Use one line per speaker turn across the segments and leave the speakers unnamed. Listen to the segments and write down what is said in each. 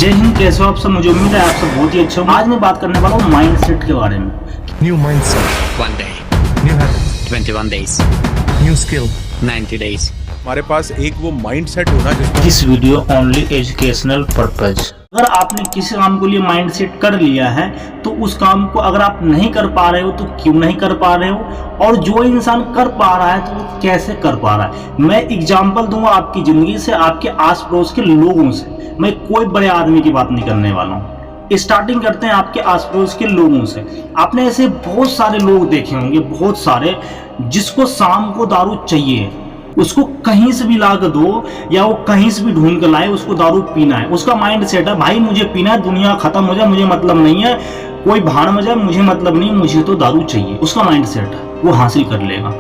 जय हिंद, कैसे हो आप सब। मुझे उम्मीद है आप सब बहुत ही अच्छे हो। आज मैं बात करने वाला हूँ माइंडसेट के बारे में।
New mindset,
One day,
new habits,
21 days,
new skill.
90 days.
हमारे पास एक वो माइंडसेट होना जिसमें
this video only educational purpose. अगर आपने किसी काम को लिए माइंडसेट कर लिया है तो उस काम को अगर आप नहीं कर पा रहे हो तो क्यों नहीं कर पा रहे हो, और जो इंसान कर पा रहा है तो वो कैसे कर पा रहा है। मैं एग्जांपल दूंगा आपकी जिंदगी से, आपके आस पड़ोस के लोगों से। मैं कोई बड़े आदमी की बात नहीं करने वाला हूँ। स्टार्टिंग करते हैं आपके आस पड़ोस के लोगों से। आपने ऐसे बहुत सारे लोग देखे होंगे, बहुत सारे, जिसको शाम को दारू चाहिए। उसको कहीं से भी ला कर दो या वो कहीं से भी ढूंढ कर लाए, उसको दारू पीना है। उसका माइंड सेट है, भाई मुझे पीना है, दुनिया खत्म हो जाए मुझे मतलब नहीं है, कोई भाड़ में जाए मुझे मतलब नहीं, मुझे तो दारू चाहिए। उसका माइंड सेट है, वो हासिल कर लेगा।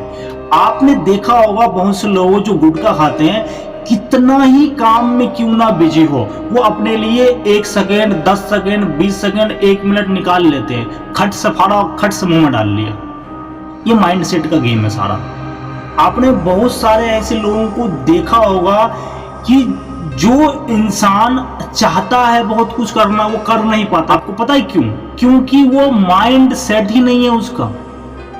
आपने देखा होगा बहुत से लोग जो गुटखा खाते हैं, कितना ही काम में क्यों ना बिजी हो, वो अपने लिए 1 सेकेंड, 10 सेकेंड, 20 सेकेंड, 1 मिनट निकाल लेते हैं। खट से फाड़ा, खट से मुंह में डाल लिया। ये माइंड सेट का गेम है सारा। आपने बहुत सारे ऐसे लोगों को देखा होगा कि जो इंसान चाहता है बहुत कुछ करना, वो कर नहीं पाता। आपको पता है क्यों? क्योंकि वो माइंड सेट ही नहीं है उसका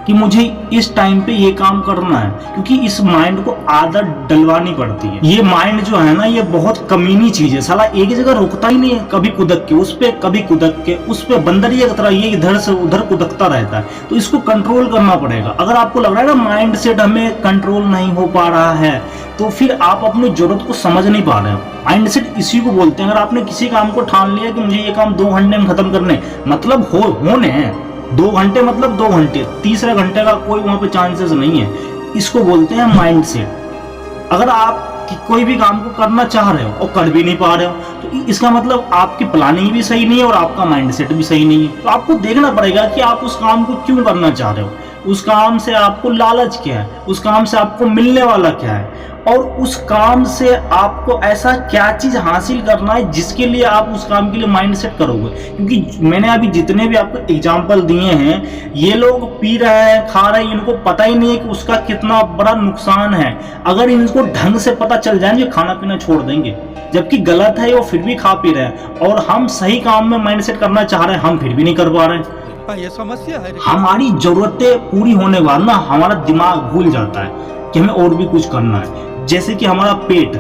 कि मुझे इस टाइम पे ये काम करना है। क्योंकि इस माइंड को आदत डलवानी पड़ती है। ये माइंड जो है ना, ये बहुत कमीनी चीज है। साला एक जगह रुकता ही नहीं है, कभी कुदक के उस पे, कभी कुदक के उस पे। बंदर ये तरह ये इधर से उधर कुदकता रहता है, तो इसको कंट्रोल करना पड़ेगा। अगर आपको लग रहा है ना माइंड सेट हमें कंट्रोल नहीं हो पा रहा है, तो फिर आप अपनी जरूरत को समझ नहीं पा रहे हो। माइंड सेट इसी को बोलते हैं। अगर आपने किसी काम को ठान लिया कि मुझे ये काम 2 घंटे में खत्म करने, मतलब होने हैं 2 घंटे, मतलब 2 घंटे, तीसरे घंटे का कोई वहां पे चांसेस नहीं है। इसको बोलते हैं माइंड सेट। अगर आप कोई भी काम को करना चाह रहे हो और कर भी नहीं पा रहे हो, तो इसका मतलब आपकी प्लानिंग भी सही नहीं है और आपका माइंड सेट भी सही नहीं है। तो आपको देखना पड़ेगा कि आप उस काम को क्यों करना चाह रहे हो, उस काम से आपको लालच क्या है, उस काम से आपको मिलने वाला क्या है, और उस काम से आपको ऐसा क्या चीज हासिल करना है जिसके लिए आप उस काम के लिए माइंड सेट करोगे। क्योंकि मैंने अभी जितने भी आपको एग्जांपल दिए हैं, ये लोग पी रहे हैं, खा रहे हैं, इनको पता ही नहीं है कि उसका कितना बड़ा नुकसान है। अगर इनको ढंग से पता चल जाए, ये खाना पीना छोड़ देंगे। जबकि गलत है, वो फिर भी खा पी रहे हैं। और हम सही काम में माइंड सेट करना चाह रहे हैं, हम फिर भी नहीं कर पा रहे हैं।
ये समस्या है।
हमारी जरूरतें पूरी होने के बाद ना हमारा दिमाग भूल जाता है कि हमें और भी कुछ करना है। जैसे कि हमारा पेट,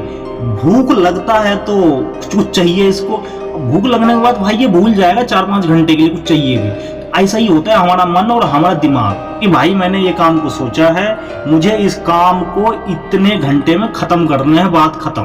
भूख लगता है तो कुछ चाहिए इसको, भूख लगने के बाद भाई ये भूल जाएगा 4-5 घंटे के लिए कुछ चाहिए भी। ऐसा ही होता है हमारा मन और हमारा दिमाग कि भाई मैंने ये काम को सोचा है, मुझे इस काम को इतने घंटे में खत्म करना है, बात खत्म।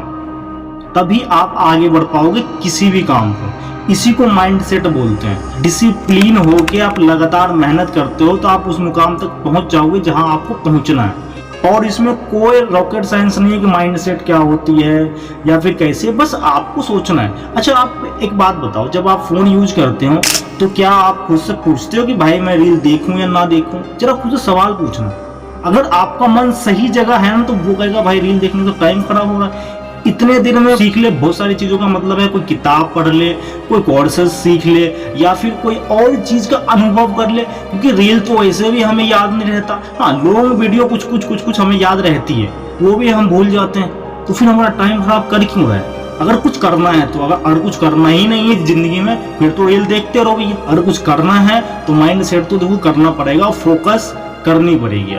तभी आप आगे बढ़ पाओगे किसी भी काम को। इसी को माइंड सेट बोलते हैं। डिसिप्लिन होके आप लगातार मेहनत करते हो तो आप उस मुकाम तक पहुंच जाओगे जहां आपको पहुंचना है। और इसमें कोई रॉकेट साइंस नहीं है कि माइंड सेट क्या होती है या फिर कैसे, बस आपको सोचना है। अच्छा, आप एक बात बताओ, जब आप फोन यूज करते हो तो क्या आप खुद से पूछते हो कि भाई मैं रील देखूं या ना देखूं? जरा खुद से सवाल पूछना। अगर आपका मन सही जगह है ना, तो वो कहेगा भाई रील देखने का टाइम खराब हो रहा है, इतने दिन में सीख ले बहुत सारी चीजों का मतलब है। कोई किताब पढ़ ले, कोई कोर्सेज सीख ले, या फिर कोई और चीज का अनुभव कर ले। क्योंकि रील तो वैसे भी हमें याद नहीं रहता। हाँ, लॉन्ग वीडियो कुछ हमें याद रहती है, वो भी हम भूल जाते हैं। तो फिर हमारा टाइम खराब कर क्यों रहा है? अगर कुछ करना है तो, अगर कुछ करना ही नहीं है जिंदगी में, फिर तो रील देखते रहो भैया। अगर कुछ करना है तो माइंड सेट तो देखो करना पड़ेगा, फोकस करनी पड़ेगी।